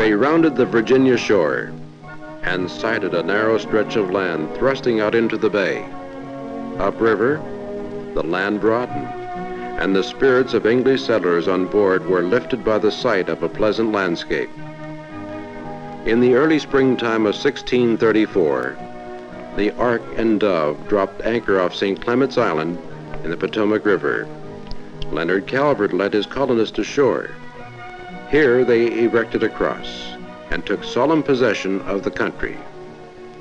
They rounded the Virginia shore and sighted a narrow stretch of land thrusting out into the bay. Upriver, the land broadened, and the spirits of English settlers on board were lifted by the sight of a pleasant landscape. In the early springtime of 1634, the Ark and Dove dropped anchor off St. Clement's Island in the Potomac River. Leonard Calvert led his colonists ashore. Here they erected a cross and took solemn possession of the country.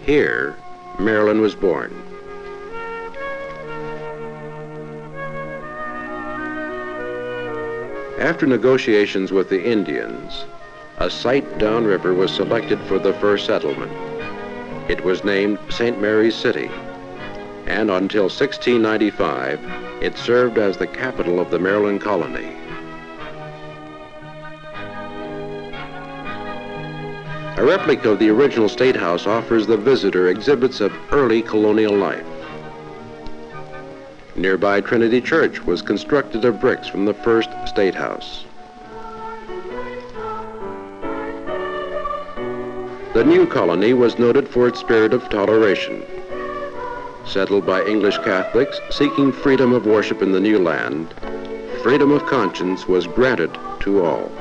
Here, Maryland was born. After negotiations with the Indians, a site downriver was selected for the first settlement. It was named St. Mary's City, and until 1695, it served as the capital of the Maryland colony. A replica of the original State House offers the visitor exhibits of early colonial life. Nearby Trinity Church was constructed of bricks from the first State House. The new colony was noted for its spirit of toleration. Settled by English Catholics seeking freedom of worship in the new land, freedom of conscience was granted to all.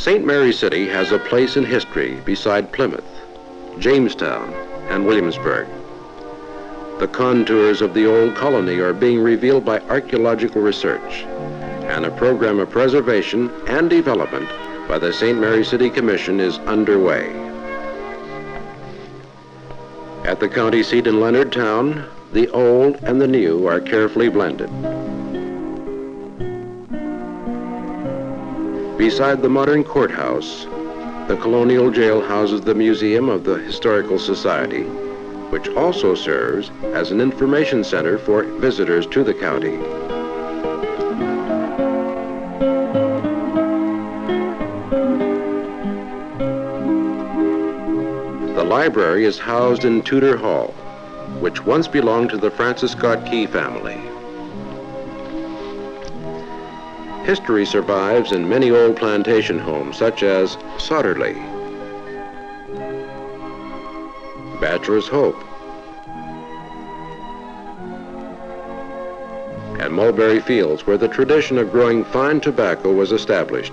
St. Mary's City has a place in history beside Plymouth, Jamestown, and Williamsburg. The contours of the old colony are being revealed by archaeological research, and a program of preservation and development by the St. Mary's City Commission is underway. At the county seat in Leonardtown, the old and the new are carefully blended. Beside the modern courthouse, the colonial jail houses the Museum of the Historical Society, which also serves as an information center for visitors to the county. The library is housed in Tudor Hall, which once belonged to the Francis Scott Key family. History survives in many old plantation homes, such as Sotterley, Bachelor's Hope, and Mulberry Fields, where the tradition of growing fine tobacco was established.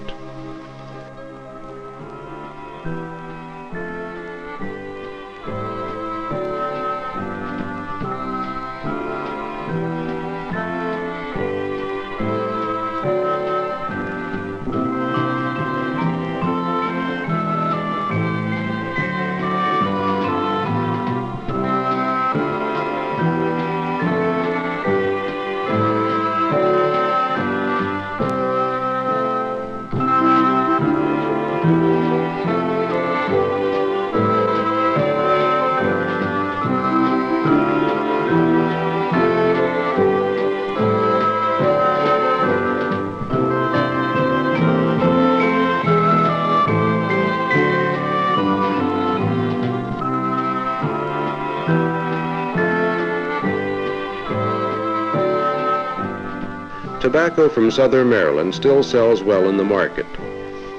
Tobacco from southern Maryland still sells well in the market,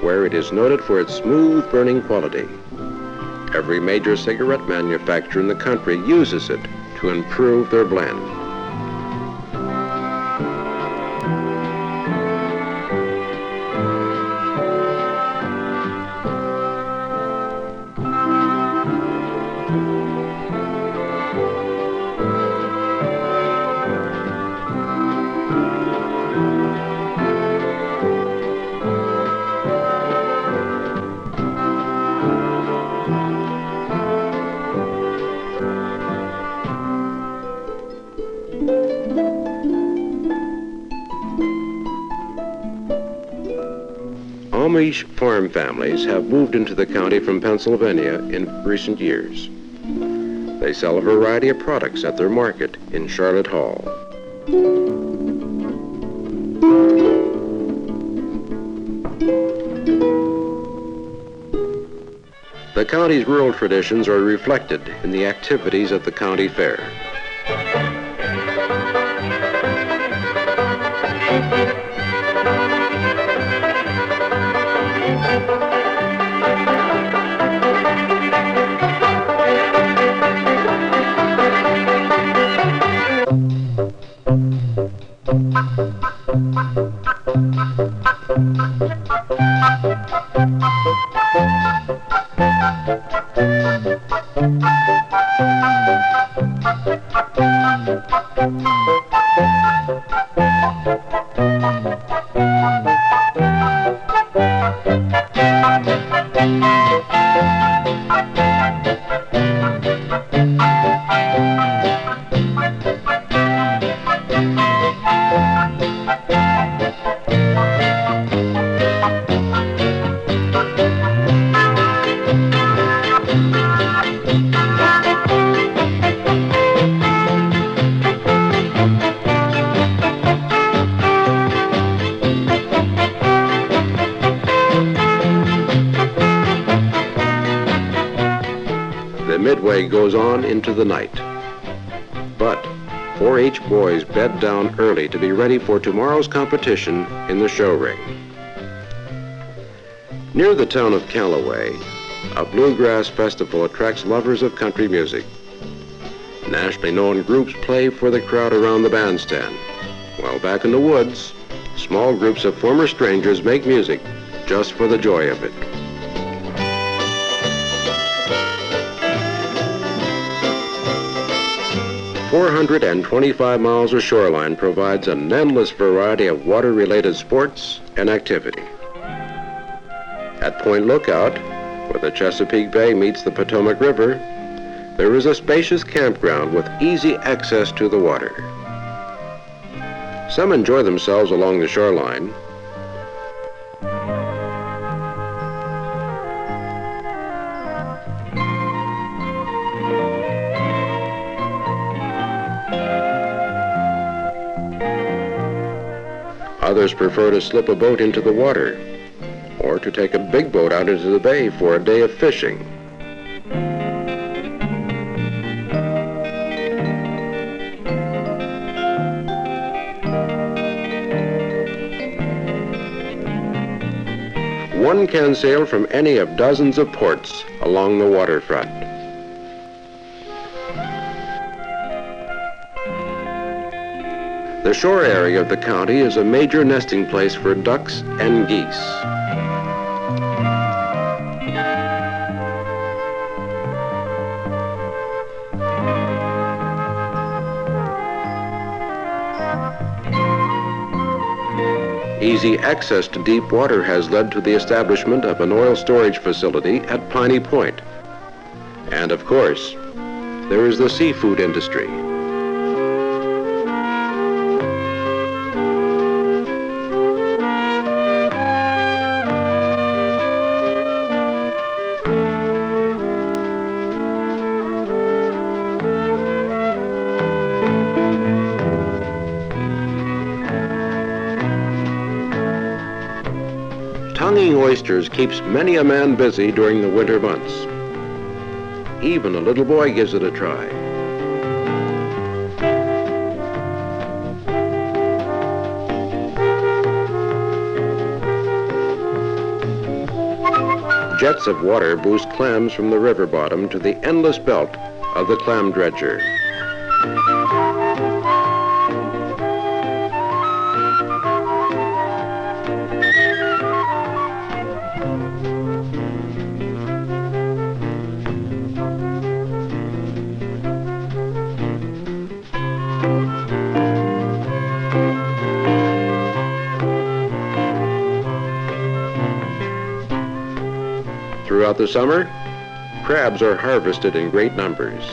where it is noted for its smooth burning quality. Every major cigarette manufacturer in the country uses it to improve their blend. Amish farm families have moved into the county from Pennsylvania in recent years. They sell a variety of products at their market in Charlotte Hall. The county's rural traditions are reflected in the activities at the county fair. The midway goes on into the night. But 4-H boys bed down early to be ready for tomorrow's competition in the show ring. Near the town of Callaway, a bluegrass festival attracts lovers of country music. Nationally known groups play for the crowd around the bandstand, while back in the woods, small groups of former strangers make music just for the joy of it. "425 miles of shoreline provides an endless variety of water-related sports and activity. At Point Lookout, where the Chesapeake Bay meets the Potomac River, there is a spacious campground with easy access to the water. Some enjoy themselves along the shoreline. Others prefer to slip a boat into the water, or to take a big boat out into the bay for a day of fishing. One can sail from any of dozens of ports along the waterfront. The shore area of the county is a major nesting place for ducks and geese. Easy access to deep water has led to the establishment of an oil storage facility at Piney Point. And of course, there is the seafood industry. Tonguing oysters keeps many a man busy during the winter months. Even a little boy gives it a try. Jets of water boost clams from the river bottom to the endless belt of the clam dredger. Throughout the summer, crabs are harvested in great numbers.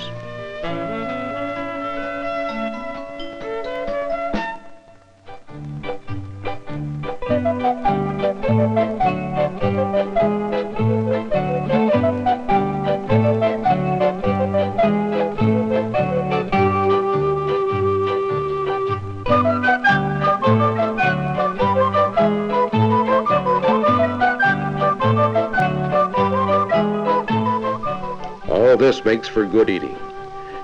All this makes for good eating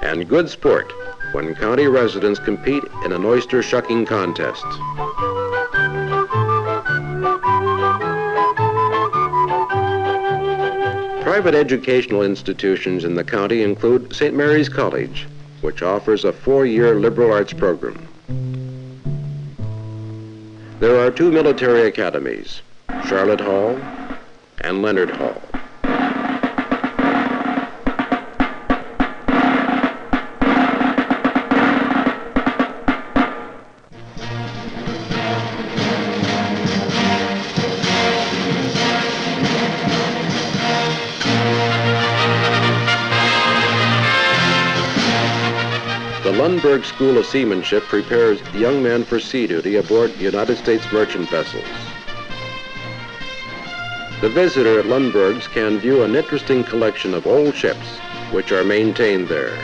and good sport when county residents compete in an oyster shucking contest. Private educational institutions in the county include St. Mary's College, which offers a 4-year liberal arts program. There are two military academies, Charlotte Hall and Leonard Hall. The Lundberg School of Seamanship prepares young men for sea duty aboard United States merchant vessels. The visitor at Lundberg's can view an interesting collection of old ships which are maintained there.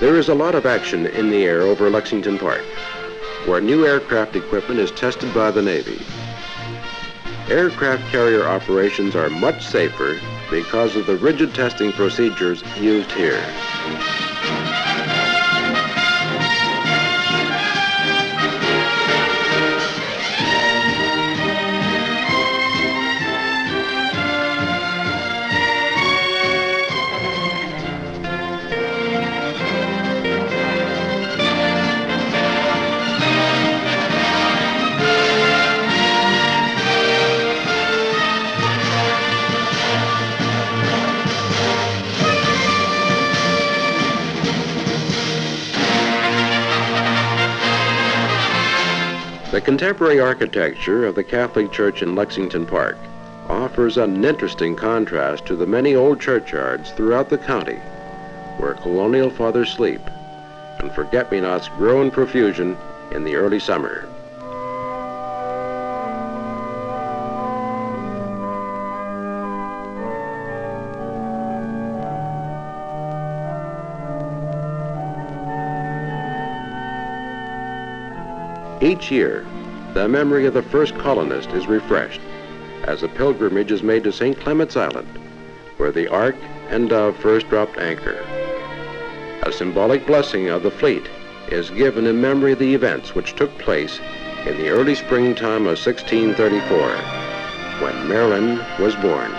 There is a lot of action in the air over Lexington Park, where new aircraft equipment is tested by the Navy. Aircraft carrier operations are much safer because of the rigid testing procedures used here. The contemporary architecture of the Catholic Church in Lexington Park offers an interesting contrast to the many old churchyards throughout the county where colonial fathers sleep and forget-me-nots grow in profusion in the early summer. Each year, the memory of the first colonist is refreshed as a pilgrimage is made to St. Clement's Island, where the Ark and Dove first dropped anchor. A symbolic blessing of the fleet is given in memory of the events which took place in the early springtime of 1634, when Maryland was born.